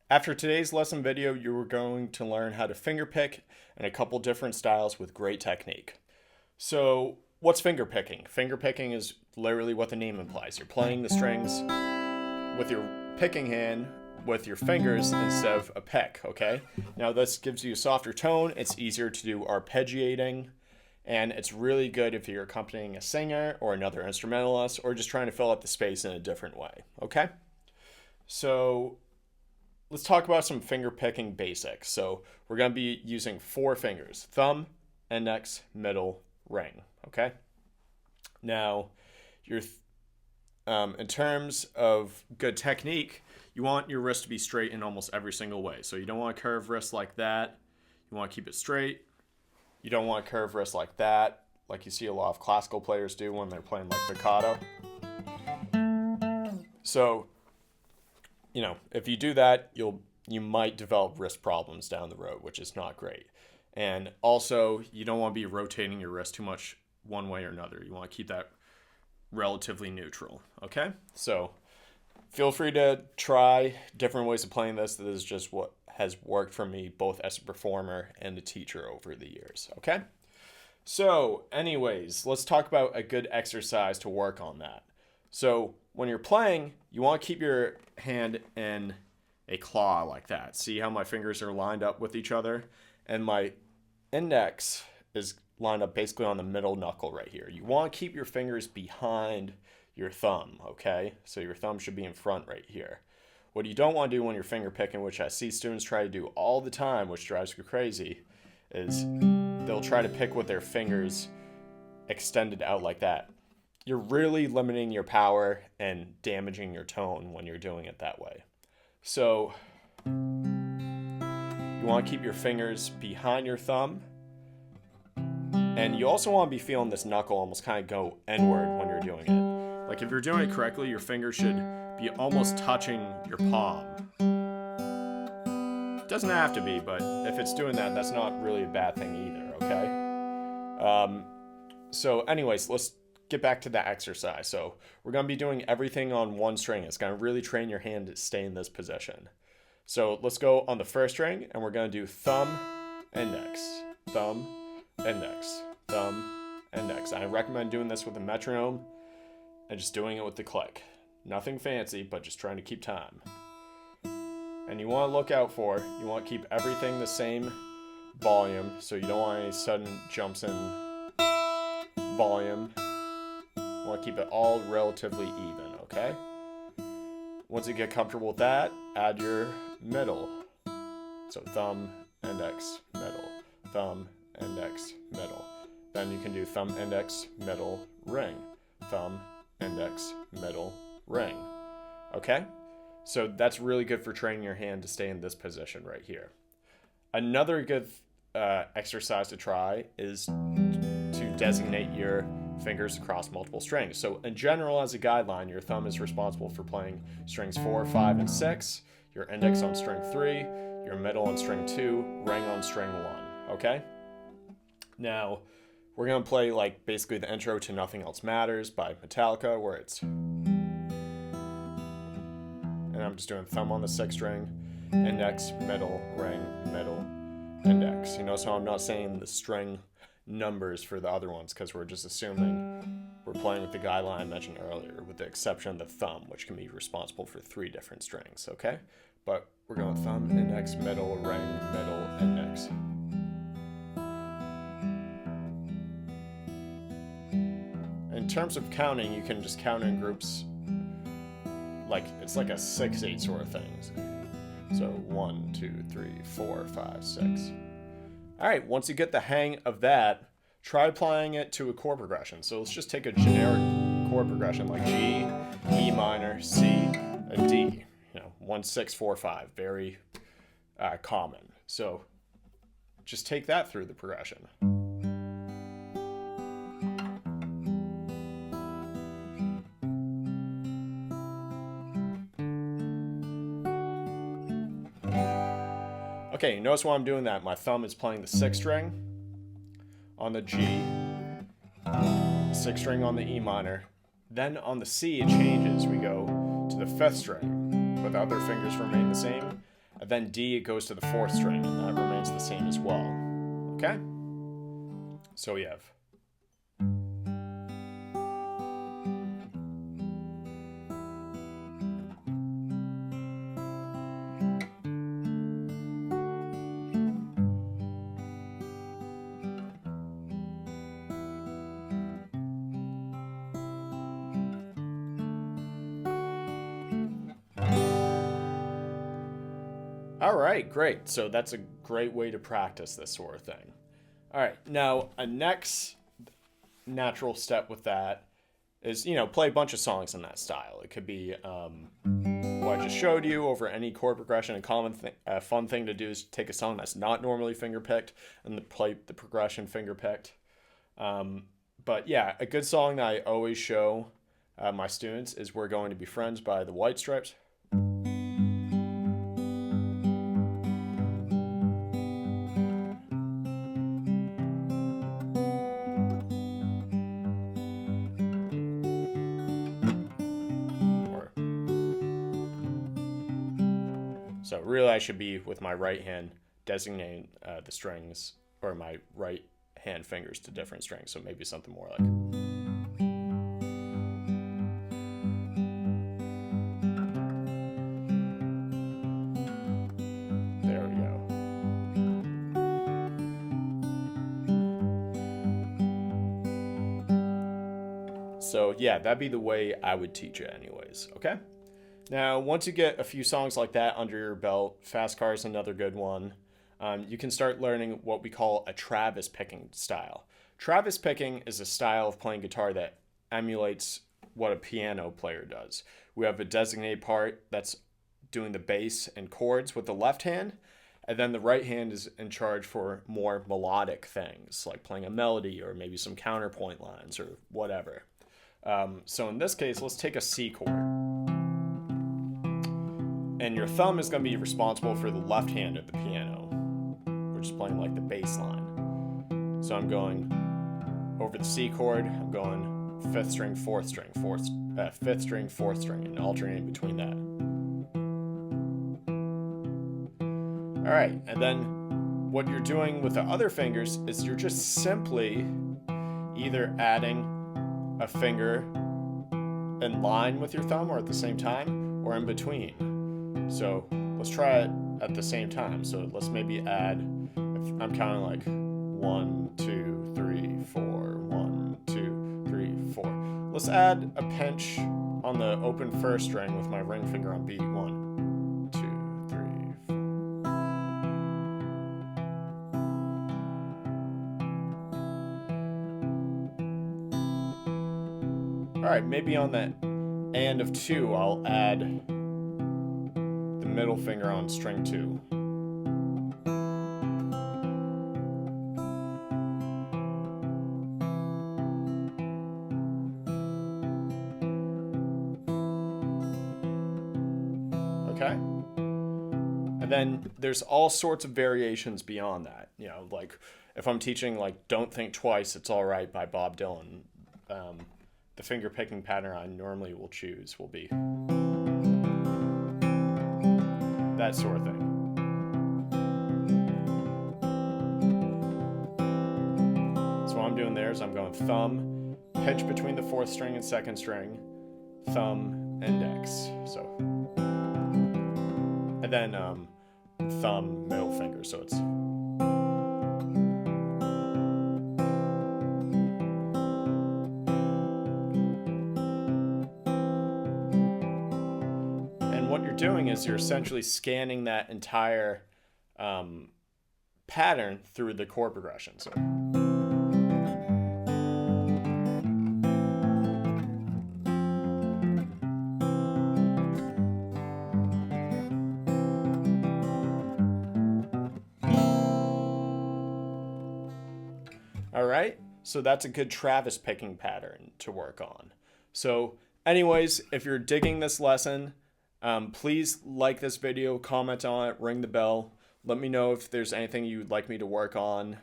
After today's lesson video, you are going to learn how to fingerpick in a couple different styles with great technique. So, what's fingerpicking? Fingerpicking is literally what the name implies. You're playing the strings with your picking hand with your fingers instead of a pick, okay? Now this gives you a softer tone, it's easier to do arpeggiating, and it's really good if you're accompanying a singer or another instrumentalist or just trying to fill out the space in a different way, okay? So let's talk about some finger picking basics. So we're going to be using 4 fingers: thumb, index, middle, ring, okay? Now, in terms of good technique, you want your wrist to be straight in almost every single way. So you don't want to curve wrist like that. You want to keep it straight. You don't want to curve wrist like that, like you see a lot of classical players do when they're playing like piccato. So, if you do that, you might develop wrist problems down the road, which is not great. And also, you don't want to be rotating your wrist too much one way or another. You want to keep that relatively neutral, okay? So feel free to try different ways of playing this. This is just what has worked for me, both as a performer and a teacher over the years, okay? So anyways, let's talk about a good exercise to work on that. So when you're playing, you want to keep your hand in a claw like that. See how my fingers are lined up with each other? And my index is lined up basically on the middle knuckle right here. You want to keep your fingers behind your thumb, okay? So your thumb should be in front right here. What you don't want to do when you're finger picking, which I see students try to do all the time, which drives me crazy, is they'll try to pick with their fingers extended out like that. You're really limiting your power and damaging your tone when you're doing it that way. So you want to keep your fingers behind your thumb. And you also want to be feeling this knuckle almost kind of go inward when you're doing it. Like if you're doing it correctly, your finger should be almost touching your palm. It doesn't have to be, but if it's doing that, that's not really a bad thing either, okay? So anyways, let's get back to the exercise. So we're going to be doing everything on one string. It's going to really train your hand to stay in this position. So let's go on the first string, and we're going to do thumb, index, thumb, index, thumb, index. I recommend doing this with a metronome and just doing it with the click. Nothing fancy, but just trying to keep time. And you want to look out for, you want to keep everything the same volume, so you don't want any sudden jumps in volume. You want to keep it all relatively even, okay? Once you get comfortable with that, add your middle. So thumb, index, middle, thumb, index, middle. Then you can do thumb, index, middle, ring. Thumb, index, middle, ring. Okay? So that's really good for training your hand to stay in this position right here. Another good exercise to try is to designate your fingers across multiple strings. So in general, as a guideline, your thumb is responsible for playing strings 4, 5, and 6, your index on string 3, your middle on string 2, ring on string 1, okay? Now, we're going to play like basically the intro to Nothing Else Matters by Metallica, where it's, and I'm just doing thumb on the 6th string, index, middle, ring, middle, index. So I'm not saying the string numbers for the other ones because we're just assuming we're playing with the guideline I mentioned earlier, with the exception of the thumb, which can be responsible for 3 different strings, okay? But we're going thumb, index, middle, ring, middle, index. In terms of counting, you can just count in groups like it's like a 6/8 sort of thing. So 1, 2, 3, 4, 5, 6. All right, once you get the hang of that, try applying it to a chord progression. So let's just take a generic chord progression like G, E minor, C, and D. 1, 6, 4, 5, very common. So just take that through the progression. Okay, notice while I'm doing that, my thumb is playing the 6th string on the G, 6th string on the E minor. Then on the C, it changes. We go to the 5th string, but the other fingers remain the same. And And then D, it goes to the 4th string, and that remains the same as well. Okay? So we have. All right, great. So that's a great way to practice this sort of thing. All right, now a next natural step with that is, play a bunch of songs in that style. It could be what I just showed you over any chord progression. A fun thing to do is take a song that's not normally finger-picked and play the progression finger-picked. But yeah, a good song that I always show my students is We're Going to Be Friends by the White Stripes. So really I should be with my right hand designating the strings, or my right hand fingers to different strings. So maybe something more like. There we go. So yeah, that'd be the way I would teach it anyways, okay? Now, once you get a few songs like that under your belt, Fast Car is another good one, you can start learning what we call a Travis picking style. Travis picking is a style of playing guitar that emulates what a piano player does. We have a designated part that's doing the bass and chords with the left hand, and then the right hand is in charge for more melodic things, like playing a melody or maybe some counterpoint lines or whatever. So in this case, let's take a C chord. And your thumb is going to be responsible for the left hand of the piano. We're just playing like the bass line. So I'm going over the C chord, I'm going 5th string, 4th string, 5th string, 4th string, and alternating between that. All right, and then what you're doing with the other fingers is you're just simply either adding a finger in line with your thumb or at the same time, or in between. So let's try it at the same time. So let's maybe add, if I'm counting like 1, 2, 3, 4, 1, 2, 3, 4. Let's add a pinch on the open 1st string with my ring finger on beat. 1, 2, 3, 4. All right, maybe on that and of 2, I'll add middle finger on string 2. Okay? And then there's all sorts of variations beyond that. Like if I'm teaching like Don't Think Twice, It's All Right by Bob Dylan, the finger picking pattern I normally will choose will be that sort of thing. So what I'm doing there is I'm going thumb, pinch between the 4th string and 2nd string, thumb, index. So, and then thumb, middle finger. So it's. What you're doing is you're essentially scanning that entire pattern through the chord progression. So. All right, so that's a good Travis picking pattern to work on. So anyways, if you're digging this lesson, please like this video, comment on it, ring the bell. Let me know if there's anything you'd like me to work on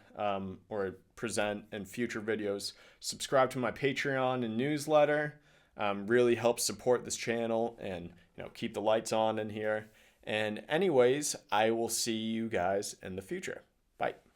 or present in future videos. Subscribe to my Patreon and newsletter. Really helps support this channel and keep the lights on in here. And anyways, I will see you guys in the future. Bye.